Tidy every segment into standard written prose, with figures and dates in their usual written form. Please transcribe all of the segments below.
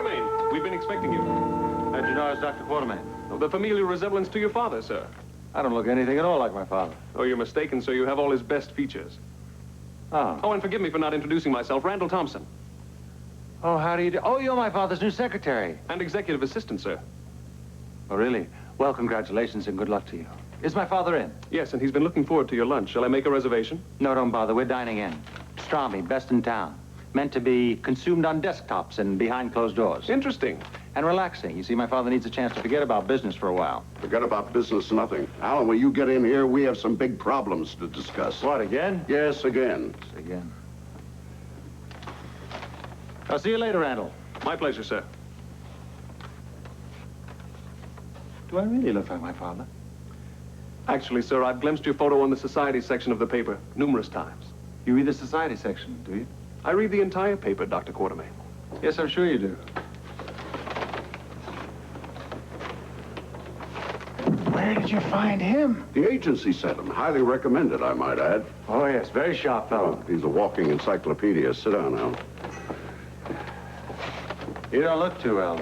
Quartermain, we've been expecting you. How'd you know I was Dr. Quartermain? Oh, the familial resemblance to your father, sir. I don't look anything at all like my father. Oh, you're mistaken, sir. You have all his best features. Oh, and forgive me for not introducing myself. Randall Thompson. Oh, how do you do? Oh, you're my father's new secretary. And executive assistant, sir. Oh, really? Well, congratulations and good luck to you. Is my father in? Yes, and he's been looking forward to your lunch. Shall I make a reservation? No, don't bother. We're dining in. Pastrami, best in town. Meant to be consumed on desktops and behind closed doors. Interesting. And relaxing. You see, my father needs a chance to forget about business for a while. Forget about business, nothing. Alan, when you get in here, we have some big problems to discuss. What, again? Yes, again. Again. I'll see you later, Randall. My pleasure, sir. Do I really look like my father? Actually, sir, I've glimpsed your photo on the society section of the paper numerous times. You read the society section, do you? I read the entire paper, Dr. Quartermain. Yes, I'm sure you do. Where did you find him? The agency sent him. Highly recommended, I might add. Oh, yes, very sharp fellow. He's a walking encyclopedia. Sit down, Alan. You don't look too well.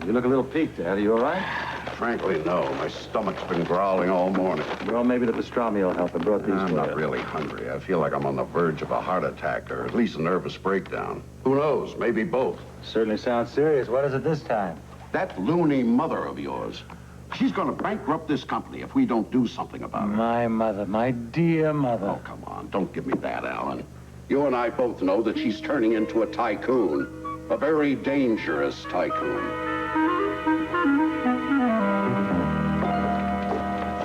You look a little peaked, Dad. Are you all right? Frankly, no. My stomach's been growling all morning. Well, maybe the pastrami will help. I brought these I'm for not you. really hungry. I feel like I'm on the verge of a heart attack, or at least a nervous breakdown. Who knows? Maybe both. Certainly sounds serious. What is it this time? That loony mother of yours. She's going to bankrupt this company if we don't do something about her. My mother, my dear mother. Oh, come on. Don't give me that, Alan. You and I both know that she's turning into a tycoon. A very dangerous tycoon.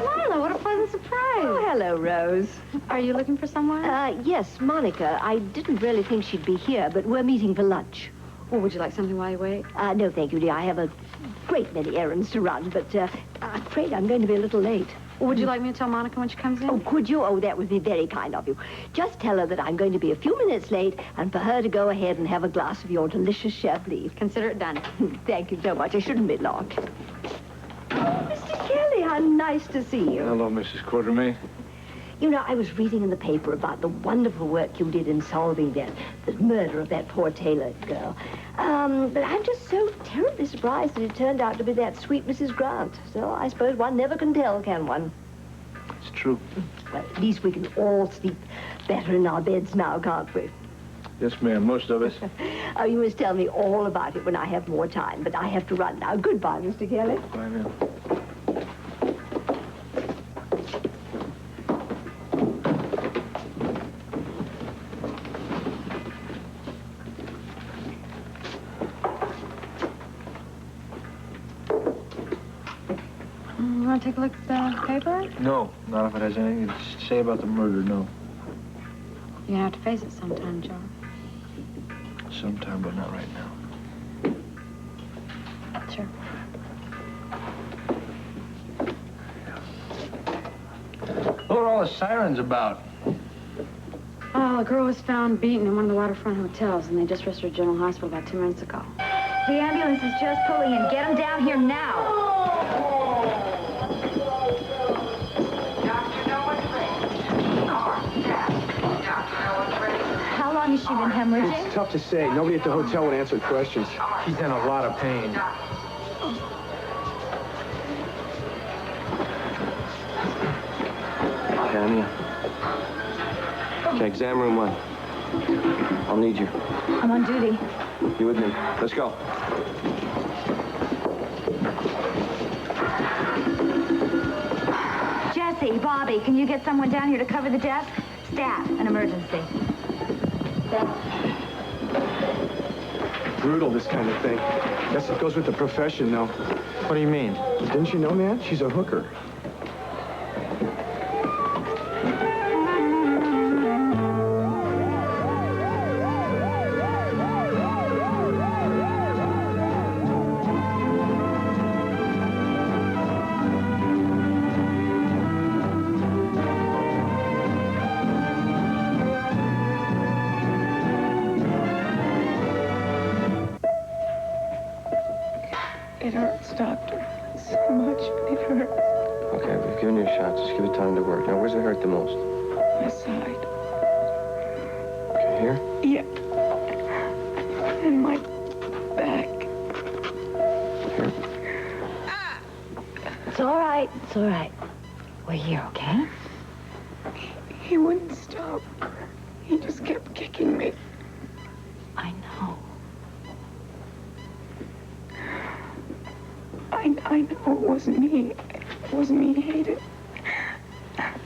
Lila, what a pleasant surprise. Oh, hello, Rose. Are you looking for someone? Yes, Monica. I didn't really think she'd be here, but we're meeting for lunch. Or would you like something while you wait? No, thank you, dear. I have a great many errands to run, but I'm afraid I'm going to be a little late. Or would you like me to tell Monica when she comes in? Oh, could you? Oh, that would be very kind of you. Just tell her that I'm going to be a few minutes late and for her to go ahead and have a glass of your delicious Chablis. Consider it done. Thank you so much. I shouldn't be long. Oh, Mr. Kelly, how nice to see you. Hello, Mrs. Quartermain. You know, I was reading in the paper about the wonderful work you did in solving the murder of that poor Taylor girl. But I'm just so terribly surprised that it turned out to be that sweet Mrs. Grant. So I suppose one never can tell, can one? It's true. Well, at least we can all sleep better in our beds now, can't we? Yes, ma'am, most of us. Oh, you must tell me all about it when I have more time, but I have to run now. Goodbye, Mr. Kelly. Bye, ma'am. You want to take a look at the paper? No, not if it has anything to say about the murder, no. You're going to have to face it sometime, Joe. Sometime, but not right now. Sure. What are all the sirens about? Oh, a girl was found beaten in one of the waterfront hotels, and they just rushed her to General Hospital about 2 minutes ago. The ambulance is just pulling in. Get them down here now. How long has she been hemorrhaging? It's tough to say. Nobody at the hotel would answer questions. She's in a lot of pain. Tanya. Okay, exam room 1. I'll need you. I'm on duty. You with me? Let's go. Jesse, Bobby, can you get someone down here to cover the desk? Staff, an emergency. Brutal, this kind of thing. Guess it goes with the profession, though. What do you mean? Didn't you know, man? She's a hooker. It hurts, Doctor. So much. It hurts. Okay, we've given you a shot. Just give it time to work. Now, where's it hurt the most? My side. Okay, here? Yeah. And my back. right. It's all right. We're here, okay? He wouldn't stop. He just kept kicking me. I know. I know it wasn't me. It wasn't me he hated.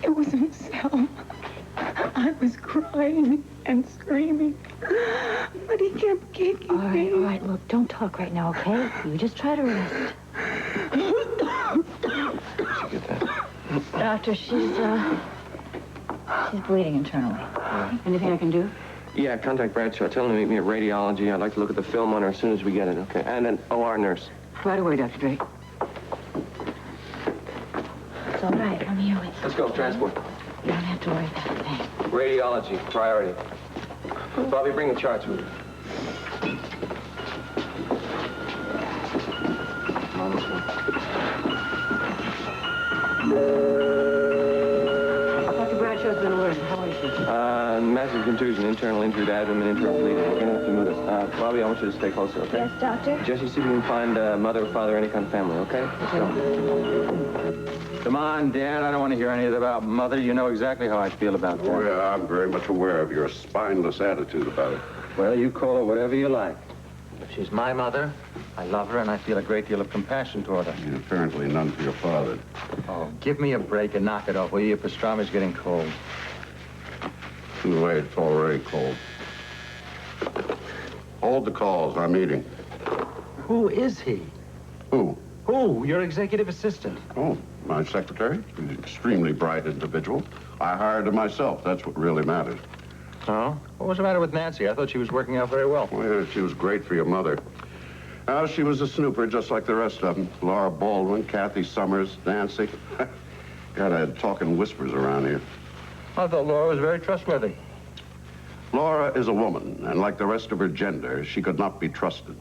It was himself. I was crying and screaming, but he kept kicking me. All right, look, don't talk right now, okay? You just try to rest. Did you get that? Doctor, she's bleeding internally. Anything I can do? Yeah, contact Bradshaw. Tell him to meet me at radiology. I'd like to look at the film on her as soon as we get it, okay? And an OR nurse. Right away, Dr. Drake. It's all right. I'm here with you. Let's go, transport. You don't have to worry about a thing. Radiology, priority. Bobby, bring the charts with you. Come on, this one. Dr. Bradshaw's been alerted. How is she? Massive contusion, internal injury to abdomen, internal bleeding. We're gonna have to move this. Bobby, I want you to stay closer, okay? Yes, doctor? Jesse, see if you can find mother, father, any kind of family, okay? Let's go. Come on, Dad. I don't want to hear anything about Mother. You know exactly how I feel about that. Oh, yeah, I'm very much aware of your spineless attitude about it. Well, you call her whatever you like. She's my mother. I love her, and I feel a great deal of compassion toward her. And apparently none for your father. Oh, give me a break and knock it off, will you? Your pastrami's getting cold. Anyway, it's already cold. Hold the calls. I'm eating. Who is he? Who? Who? Your executive assistant. Oh, my secretary. He's an extremely bright individual. I hired him myself. That's what really matters. Oh? What was the matter with Nancy? I thought she was working out very well. Well, she was great for your mother. She was a snooper, just like the rest of them. Laura Baldwin, Kathy Summers, Nancy. Gotta talk in whispers around here. I thought Laura was very trustworthy. Laura is a woman, and like the rest of her gender, she could not be trusted.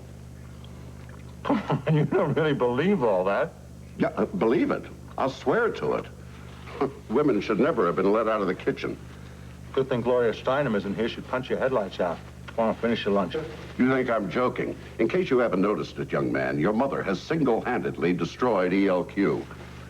Come on, you don't really believe all that. Yeah, believe it. I'll swear to it. Women should never have been let out of the kitchen. Good thing Gloria Steinem isn't here. She'd punch your headlights out. Come on, finish your lunch. You think I'm joking? In case you haven't noticed it, young man, your mother has single-handedly destroyed ELQ.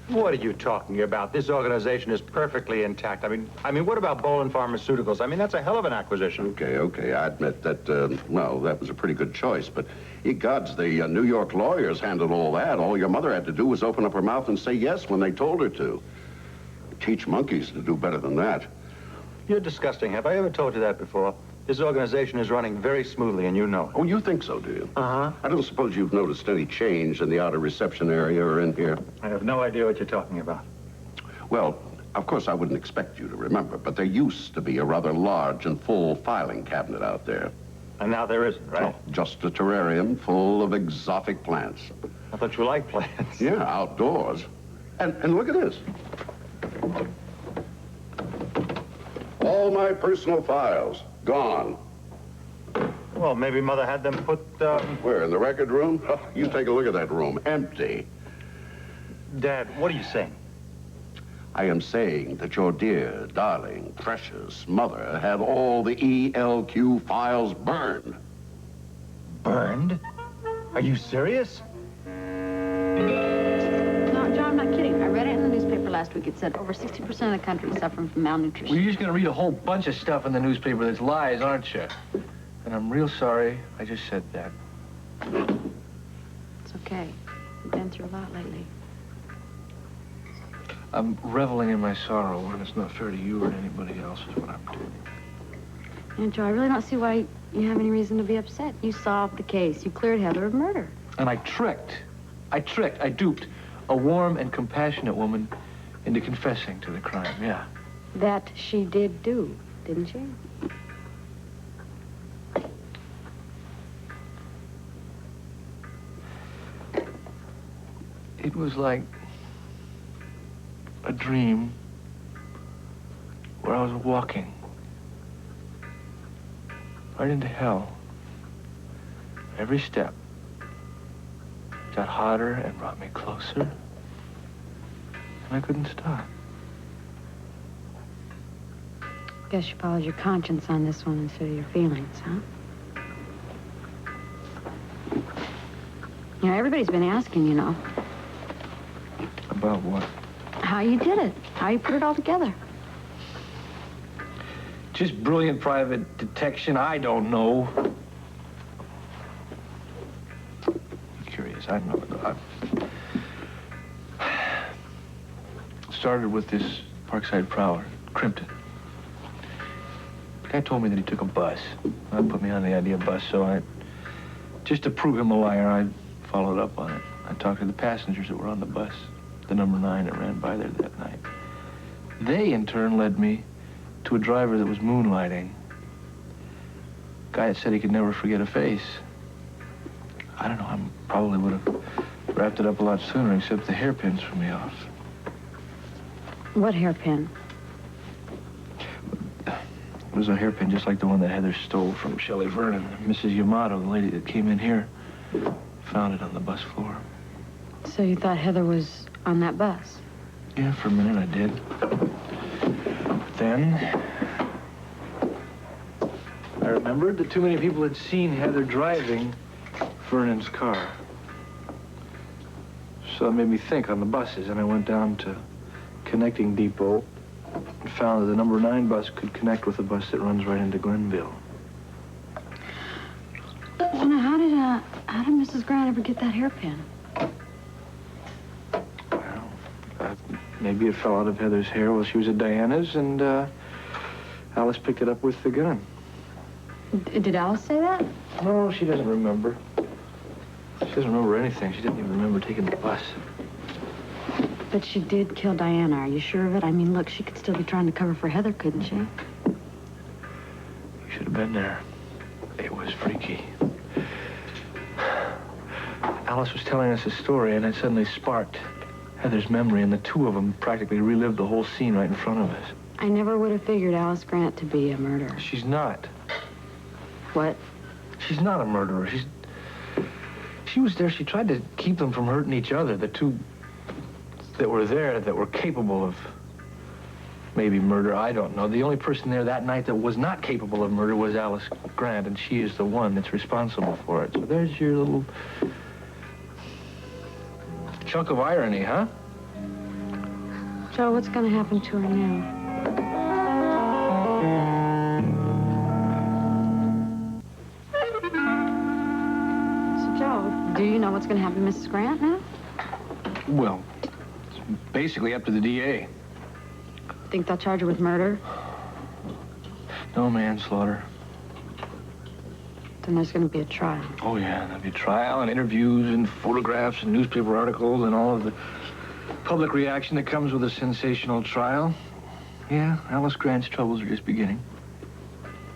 What are you talking about? This organization is perfectly intact. I mean, what about Bolin Pharmaceuticals? I mean, that's a hell of an acquisition. Okay, I admit that, well, that was a pretty good choice, but ye gods, the New York lawyers handled all that. All your mother had to do was open up her mouth and say yes when they told her to. Teach monkeys to do better than that. You're disgusting. Have I ever told you that before? This organization is running very smoothly, and you know it. Oh, you think so, do you? Uh-huh. I don't suppose you've noticed any change in the outer reception area or in here? I have no idea what you're talking about. Well, of course, I wouldn't expect you to remember, but there used to be a rather large and full filing cabinet out there. And now there isn't, right? Oh, just a terrarium full of exotic plants. I thought you liked plants. Yeah, outdoors. And look at this. All my personal files, gone. Well, maybe Mother had them put, Where, in the record room? Oh, you take a look at that room, empty. Dad, what are you saying? I am saying that your dear, darling, precious mother had all the ELQ files burned. Burned? Are you serious? No, John, I'm not kidding. I read it in the newspaper last week. It said over 60% of the country is suffering from malnutrition. Well, you're just going to read a whole bunch of stuff in the newspaper that's lies, aren't you? And I'm real sorry I just said that. It's okay. We've been through a lot lately. I'm reveling in my sorrow, and it's not fair to you or anybody else is what I'm doing. And Joe, I really don't see why you have any reason to be upset. You solved the case. You cleared Heather of murder. And I duped a warm and compassionate woman into confessing to the crime, yeah. That she did do, didn't she? It was like a dream where I was walking right into hell. Every step got hotter and brought me closer, and I couldn't stop. Guess you followed your conscience on this one instead of your feelings, huh? You know, everybody's been asking, you know. About what? How you did it. How you put it all together. Just brilliant private detection. I don't know. I'm curious. I don't know. Started with this Parkside Prowler, Crimpton. The guy told me that he took a bus. That put me on the idea of bus, so just to prove him a liar, I followed up on it. I talked to the passengers that were on the bus, the number 9 that ran by there that night. They, in turn, led me to a driver that was moonlighting. A guy that said he could never forget a face. I don't know, I probably would have wrapped it up a lot sooner, except the hairpins threw me off. What hairpin? It was a hairpin just like the one that Heather stole from Shelley Vernon. Mrs. Yamato, the lady that came in here, found it on the bus floor. So you thought Heather was on that bus? Yeah, for a minute I did. But then I remembered that too many people had seen Heather driving Vernon's car. So it made me think on the buses, and I went down to Connecting Depot and found that the number 9 bus could connect with a bus that runs right into Glenville. Well, now, how did Mrs. Grant ever get that hairpin? Well, maybe it fell out of Heather's hair while she was at Diana's, and Alice picked it up with the gun. Did Alice say that? No, she doesn't remember. She doesn't remember anything. She didn't even remember taking the bus. But she did kill Diana. Are you sure of it? I mean, look, she could still be trying to cover for Heather, couldn't she? You should have been there. It was freaky. Alice was telling us a story, and it suddenly sparked Heather's memory, and the two of them practically relived the whole scene right in front of us. I never would have figured Alice Grant to be a murderer. She's not. What? She's not a murderer. She was there. She tried to keep them from hurting each other, the two that were there that were capable of maybe murder. I don't know. The only person there that night that was not capable of murder was Alice Grant, and she is the one that's responsible for it. So there's your little chunk of irony, huh? Joe, what's going to happen to her now? So, Joe, do you know what's going to happen to Mrs. Grant now? Well, it's basically up to the DA. Think they'll charge her with murder? No manslaughter. Then there's going to be a trial. Oh, yeah, there'll be a trial and interviews and photographs and newspaper articles and all of the public reaction that comes with a sensational trial. Yeah, Alice Grant's troubles are just beginning.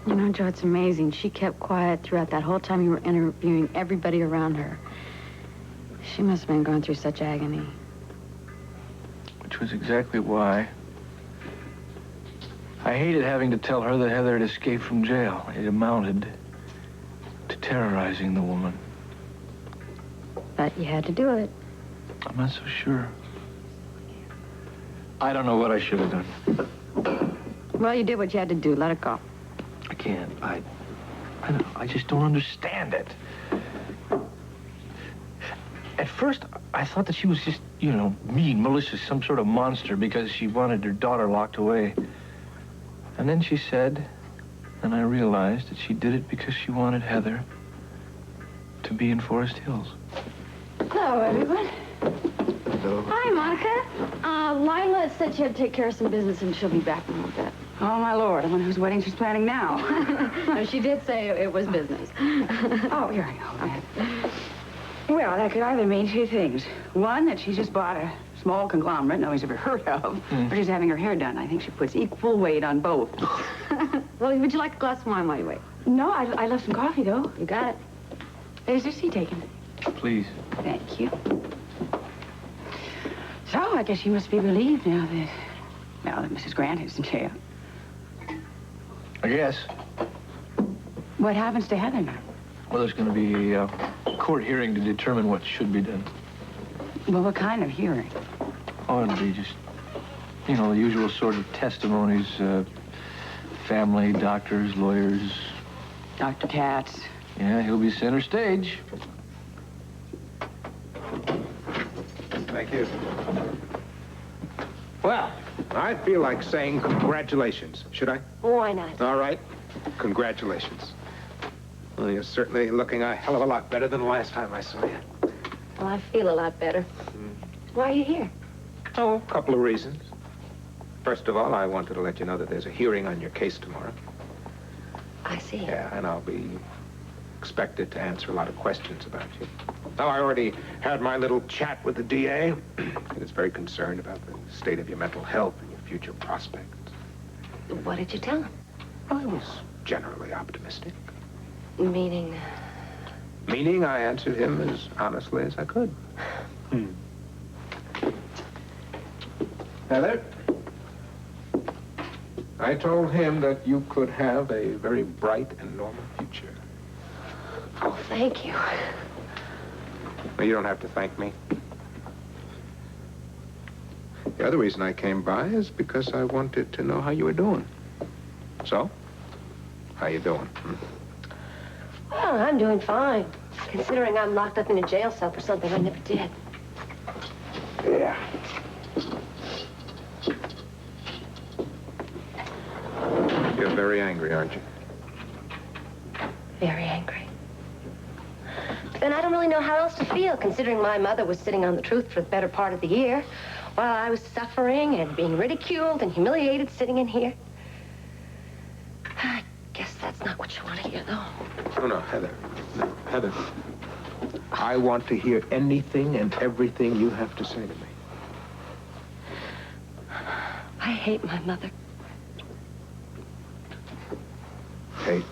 You know, Joe, it's amazing. She kept quiet throughout that whole time you were interviewing everybody around her. She must have been going through such agony. Which was exactly why I hated having to tell her that Heather had escaped from jail. It amounted to terrorizing the woman. But you had to do it. I'm not so sure. I don't know what I should have done. Well, you did what you had to do. Let it go. I can't. I just don't understand it. At first, I thought that she was just, you know, mean, malicious, some sort of monster because she wanted her daughter locked away. And then she said, and I realized that she did it because she wanted Heather to be in Forest Hills. Hello, everyone. Hello. Hi, Monica. Lila said she had to take care of some business and she'll be back in a little bit. Oh, my Lord. I wonder whose wedding she's planning now. No, she did say it was business. Oh, here I go. Okay. Well, that could either mean two things. One, that she's just bought a small conglomerate nobody's ever heard of, or she's having her hair done. I think she puts equal weight on both. Well, would you like a glass of wine while you wait? No, I left some coffee, though. You got it. There's your seat taken. Please. Thank you. So, I guess you must be relieved now that Mrs. Grant is in jail. I guess. What happens to Heather now? Well, there's going to be a court hearing to determine what should be done. Well, what kind of hearing? Oh, it'll be just, you know, the usual sort of testimonies, family, doctors, lawyers. Dr. Katz. Yeah, he'll be center stage. Thank you. Well, I feel like saying congratulations. Should I? Why not? All right. Congratulations. Well, you're certainly looking a hell of a lot better than the last time I saw you. Well, I feel a lot better. Why are you here? Oh, a couple of reasons. First of all, I wanted to let you know that there's a hearing on your case tomorrow. I see. Yeah, and I'll be expected to answer a lot of questions about you. Now, I already had my little chat with the DA. He was very concerned about the state of your mental health and your future prospects. What did you tell him? I was generally optimistic. Meaning? Meaning I answered him as honestly as I could. Heather, I told him that you could have a very bright and normal future. Oh, thank you. Well, you don't have to thank me. The other reason I came by is because I wanted to know how you were doing. So, how you doing? Well, I'm doing fine, considering I'm locked up in a jail cell for something I never did. Yeah. You're very angry, aren't you? Very angry. Then I don't really know how else to feel, considering my mother was sitting on the truth for the better part of the year, while I was suffering and being ridiculed and humiliated sitting in here. I guess that's not what you want to hear, though. Oh, no, Heather. No, Heather. I want to hear anything and everything you have to say to me. I hate my mother. Hate.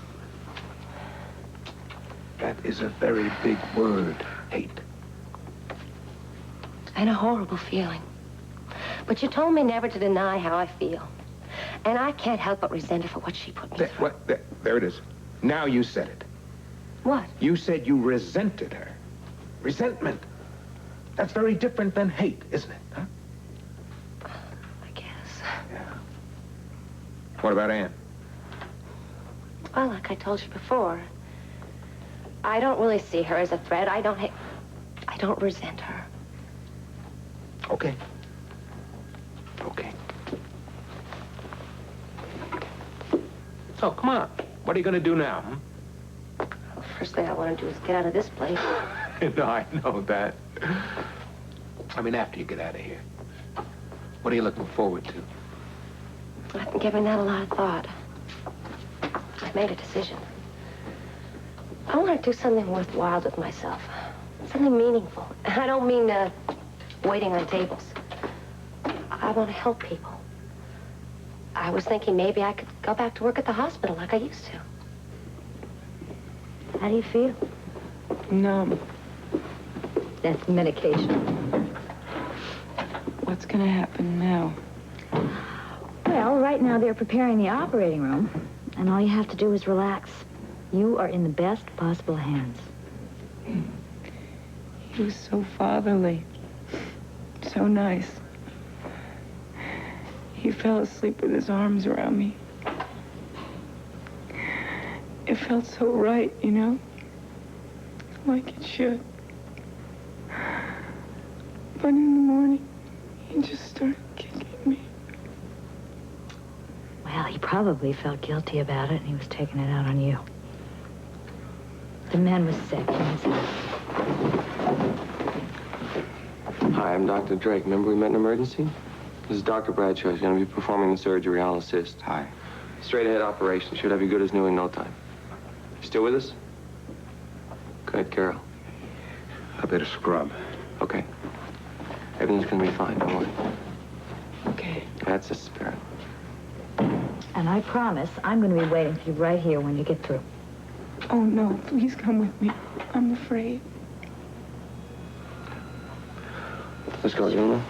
That is a very big word, hate. And a horrible feeling. But you told me never to deny how I feel. And I can't help but resent her for what she put me through. There it is. Now you said it. What? You said you resented her. Resentment. That's very different than hate, isn't it? Huh? I guess. Yeah. What about Anne? Well, like I told you before, I don't really see her as a threat. I don't resent her. Okay. Okay. So, come on. What are you going to do now? Well, first thing I want to do is get out of this place. No, I know that. I mean, after you get out of here. What are you looking forward to? I've been giving that a lot of thought. I've made a decision. I want to do something worthwhile with myself. Something meaningful. I don't mean waiting on tables. I want to help people. I was thinking maybe I could go back to work at the hospital like I used to. How do you feel? Numb. That's medication. What's gonna happen now? Well, right now they're preparing the operating room, and all you have to do is relax. You are in the best possible hands. He was so fatherly. So nice. He fell asleep with his arms around me. It felt so right, you know? Like it should. But in the morning, he just started kicking me. Well, he probably felt guilty about it, and he was taking it out on you. The man was sick in his house. Hi, I'm Dr. Drake. Remember we met in emergency? This is Dr. Bradshaw. He's going to be performing the surgery. I'll assist. Hi. Straight ahead operation. Should have you good as new in no time. You still with us? Good, Carol. A bit of scrub. Okay. Everything's going to be fine. Don't worry. Okay. That's the spirit. And I promise I'm going to be waiting for you right here when you get through. Oh, no, please come with me. I'm afraid. Let's go, Una.